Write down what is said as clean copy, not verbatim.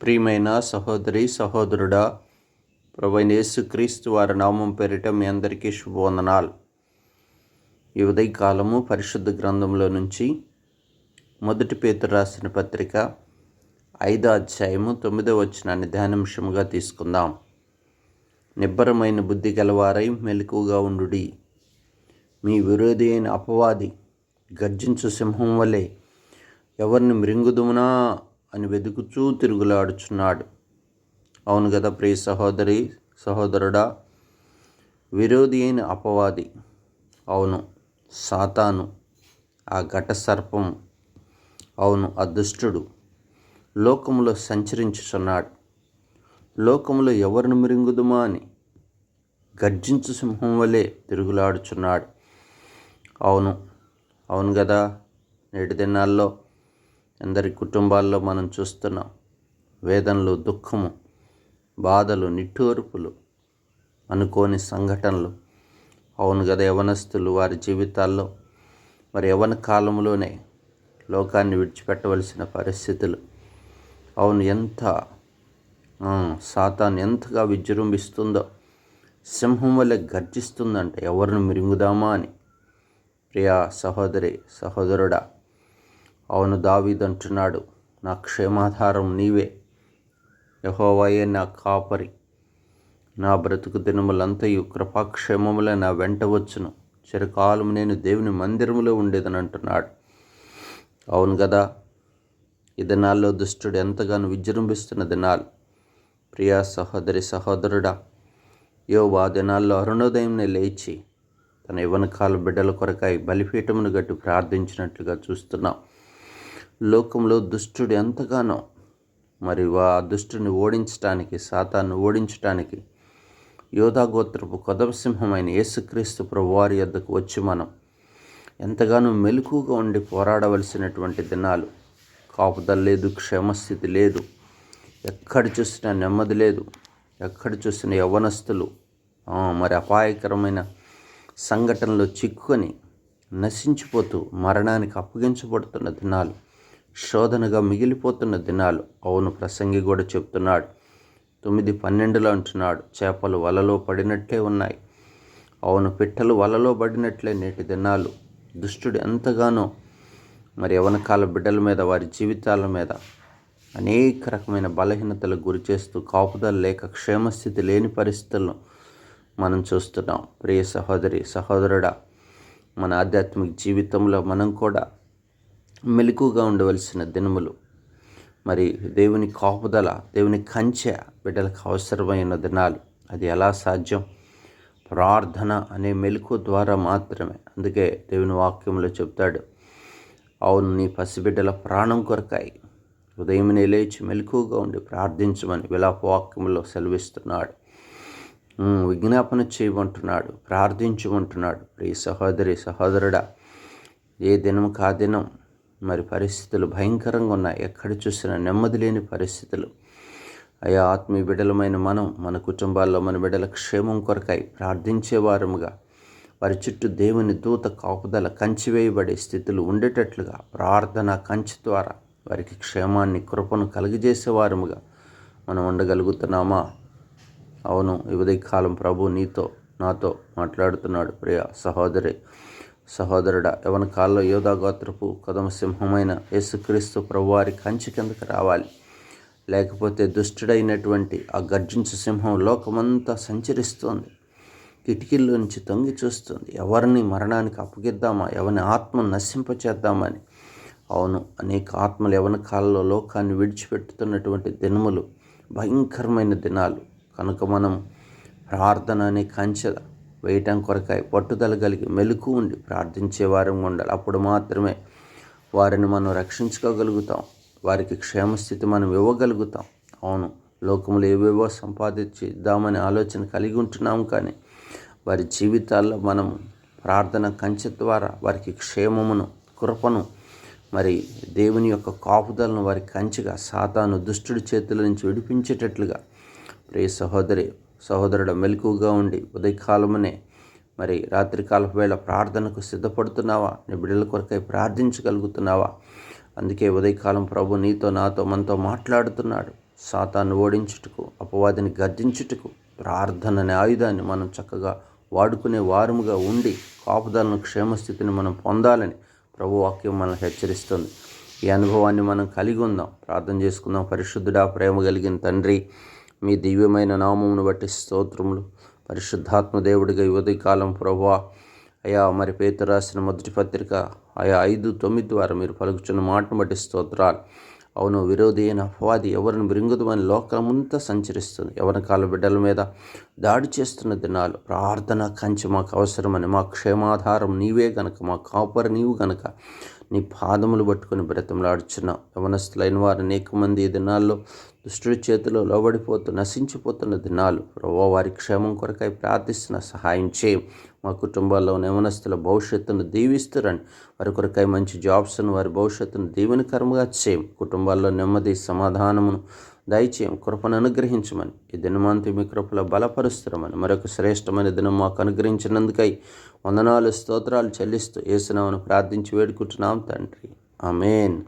ప్రియమైన సహోదరి సహోదరుడా, ప్రభువైన యేసుక్రీస్తు వారి నామం పేరిట మీ అందరికీ శుభవందనాలు. ఈ ఉదయకాలము పరిశుద్ధ గ్రంథంలో నుంచి మొదటి పేతురు రాసిన పత్రిక 5వ అధ్యాయము 9వ వచనాన్ని ధ్యానాంశముగా తీసుకుందాం. నిబ్బరమైన బుద్ధి గలవారై మెలకువగా ఉండుడి. మీ విరోధి అయిన అపవాది గర్జించు సింహం వలె ఎవరిని మృంగుదుమునా అని వెతుకుచూ తిరుగులాడుచున్నాడు. అవును కదా ప్రియ సహోదరి సహోదరుడా, విరోధి అయిన అపవాది, అవును సాతాను, ఆ ఘట సర్పం, అవును ఆ దుష్టుడు లోకములో సంచరించుచున్నాడు. లోకములో ఎవరిని మృంగుదుమా అని గర్జించు సింహం వలె తిరుగులాడుచున్నాడు. అవును కదా, నేటి దినాల్లో అందరి కుటుంబాల్లో మనం చూస్తున్నాం. వేదనలు, దుఃఖము, బాధలు, నిట్టూర్పులు, అనుకోని సంఘటనలు. అవును కదా, యవనస్తులు వారి జీవితాల్లో యవన కాలంలోనే లోకాన్ని విడిచిపెట్టవలసిన పరిస్థితులు. అవును, సాతాను ఎంతగా విజృంభిస్తుందో, సింహం వల్ల గర్జిస్తుందంటే ఎవరిని మిరింగుదామా అని. ప్రియా సహోదరి సహోదరుడా, అవును దావీదు అంటున్నాడు, నా క్షేమాధారం నీవే, యెహోవాయే నా కాపరి, నా బ్రతుకు దినములంతయు కృపాక్షేమములే నా వెంట వచ్చును, చిరకాలము నేను దేవుని మందిరములో ఉండేదని అంటున్నాడు. అవును కదా, ఈ దినాల్లో దుష్టుడు ఎంతగానో విజృంభిస్తున్న దినాలు. ప్రియా సహోదరి సహోదరుడా, యోబు ఆ దినాల్లో అరుణోదయంనే లేచి తన యవ్వనకాల బిడ్డల కొరకై బలిపీఠమును గట్టి ప్రార్థించినట్లుగా చూస్తున్నాం. లోకంలో దుష్టుడు ఎంతగానో ఆ దుష్టుని ఓడించడానికి, సాతాన్ని ఓడించడానికి యోధా గోత్రపు కొదమసింహమైన యేసుక్రీస్తు ప్రభువారి యొద్దకు వచ్చి మనం ఎంతగానో మెలకుగా ఉండి పోరాడవలసినటువంటి దినాలు. కాపుదల లేదు, క్షేమస్థితి లేదు, ఎక్కడ చూసినా నెమ్మది లేదు, ఎక్కడ చూసిన యవ్వనస్తులు అపాయకరమైన సంఘటనలో చిక్కుకొని నశించిపోతూ మరణానికి అప్పగించబడుతున్న దినాలు, శోధనగా మిగిలిపోతున్న దినాలు. అవును, ప్రసంగి కూడా చెప్తున్నాడు, 9:12 అంటున్నాడు, చేపలు వలలో పడినట్లే ఉన్నాయి. అవును, పిట్టలు వలలో పడినట్లే నేటి దినాలు. దుష్టుడు ఎంతగానో యవనకాల బిడ్డల మీద, వారి జీవితాల మీద అనేక రకమైన బలహీనతలకు గురి చేస్తూ కాపుదల లేక క్షేమస్థితి లేని పరిస్థితులను మనం చూస్తున్నాం. ప్రియ సహోదరి సహోదరుడా, మన ఆధ్యాత్మిక జీవితంలో మనం కూడా మెలకుగా ఉండవలసిన దినములు. దేవుని కాపుదల, దేవుని కంచె బిడ్డలకు అవసరమైన దినాలు. అది ఎలా సాధ్యం? ప్రార్థన అనే మెలకు ద్వారా మాత్రమే. అందుకే దేవుని వాక్యంలో చెప్తాడు, అవును నీ పసిబిడ్డల ప్రాణం కొరకాయి ఉదయమునే లేచి మెలకుగా ఉండి ప్రార్థించమని విలాప వాక్యంలో సెలవిస్తున్నాడు. విజ్ఞాపన చేయమంటున్నాడు, ప్రార్థించమంటున్నాడు. ప్రియ సహోదరి సహోదరుడా, ఏ దినంకు ఆ దినం పరిస్థితులు భయంకరంగా ఉన్నాయి. ఎక్కడ చూసినా నెమ్మది లేని పరిస్థితులు. అయా ఆత్మీయ బిడ్డలమైన మనం మన కుటుంబాల్లో మన బిడ్డల క్షేమం కొరకై ప్రార్థించేవారముగా, వారి చుట్టూ దేవుని దూత కాపుదల కంచివేయబడే స్థితులు ఉండేటట్లుగా ప్రార్థన కంచి ద్వారా వారికి క్షేమాన్ని, కృపను కలుగజేసేవారముగా మనం ఉండగలుగుతున్నామా? అవును, ఈ ఉదయకాలం ప్రభు నీతో నాతో మాట్లాడుతున్నాడు. ప్రియ సహోదరి సహోదరుడా, యవన కాలంలో యోధా గోత్రపు కొదమసింహమైన యేసుక్రీస్తు ప్రభువారి కంచి కిందకు రావాలి. లేకపోతే దుష్టుడైనటువంటి ఆ గర్జించు సింహం లోకమంతా సంచరిస్తోంది, కిటికీల్లో నుంచి తొంగి చూస్తుంది. ఎవరిని మరణానికి అప్పగిద్దామా, ఎవరిని ఆత్మను నశింపచేద్దామని. అవును, అనేక ఆత్మలు యవన కాలంలో లోకాన్ని విడిచిపెట్టుతున్నటువంటి దినములు, భయంకరమైన దినాలు. కనుక మనం ప్రార్థన అనే కంచె వేయటం కొరకాయ పట్టుదల కలిగి మెలకు ఉండి ప్రార్థించే వారం ఉండాలి. అప్పుడు మాత్రమే వారిని మనం రక్షించుకోగలుగుతాం, వారికి క్షేమస్థితి మనం ఇవ్వగలుగుతాం. అవును, లోకంలో ఏవేవో సంపాదించిద్దామనే ఆలోచన కలిగి ఉంటున్నాం, కానీ వారి జీవితాల్లో మనం ప్రార్థన కంచె ద్వారా వారికి క్షేమమును, కృపను, దేవుని యొక్క కాపుదలను వారి కంచెగా సాతాను దుష్టుడి చేతుల నుంచి విడిపించేటట్లుగా ప్రియ సహోదరి సహోదరుడు మెలకుగా ఉండి ఉదయకాలమునే రాత్రికాలపు వేళ ప్రార్థనకు సిద్ధపడుతున్నావా? నీ బిడ్డల కొరకై ప్రార్థించగలుగుతున్నావా? అందుకే ఉదయకాలం ప్రభు నీతో నాతో మనతో మాట్లాడుతున్నాడు. సాతాన్ని ఓడించుటకు, అపవాదిని గద్దించుటకు ప్రార్థన అనే ఆయుధాన్ని మనం చక్కగా వాడుకునే వారముగా ఉండి కాపుదలను, క్షేమస్థితిని మనం పొందాలని ప్రభు వాక్యం మనల్ని హెచ్చరిస్తుంది. ఈ అనుభవాన్ని మనం కలిగి ఉందాం. ప్రార్థన చేసుకుందాం. పరిశుద్ధుడా, ప్రేమ కలిగిన తండ్రి, మీ దివ్యమైన నామమును బట్టి స్తోత్రములు. పరిశుద్ధాత్మ దేవుడిగా ఉదయకాలం ప్రభువా, అయా మరి పేతురు రాసిన మొదటి పత్రిక 5:9 ద్వారా మీరు పలుకుచున్న మాటను బట్టి స్తోత్రాలు. అవును, విరోధి అయిన అపవాది ఎవరిని మృంగుదమని లోకమంతా సంచరిస్తుంది. ఎవరి కాళ్ళ బిడ్డల మీద దాడి చేస్తున్న దినాలు ప్రార్థన కంచె మాకు అవసరమని, మా క్షేమాధారం నీవే గనక, మా కాపరి నీవు గనక నీ పాదములు పట్టుకొని బ్రతంలాడుచున్నాం. యవనస్తులైన వారు అనేక మంది ఈ దినాల్లో దుష్టుడి చేతిలో లోబడిపోతూ నశించిపోతున్న దినాలు. ప్రభువా, వారి క్షేమం కొరకై ప్రార్థిస్తున్న సహాయం చేయం. మా కుటుంబాల్లో యవనస్తుల భవిష్యత్తును దీవిస్తురండి. వారి కొరకై మంచి జాబ్స్ను, వారి భవిష్యత్తును దీవెనకరంగా చేయం. కుటుంబాల్లో నెమ్మది, సమాధానమును దయచేయం. కృపను అనుగ్రహించమని, ఈ దినమంతా మీ కృపలో బలపరుస్తామని, మరొక శ్రేష్టమైన దినం మాకు అనుగ్రహించినందుకై వందనాలు, స్తోత్రాలు చెల్లిస్తూ యేసు నామమున ప్రార్థించి వేడుకుంటున్నాం తండ్రి. ఆమేన్.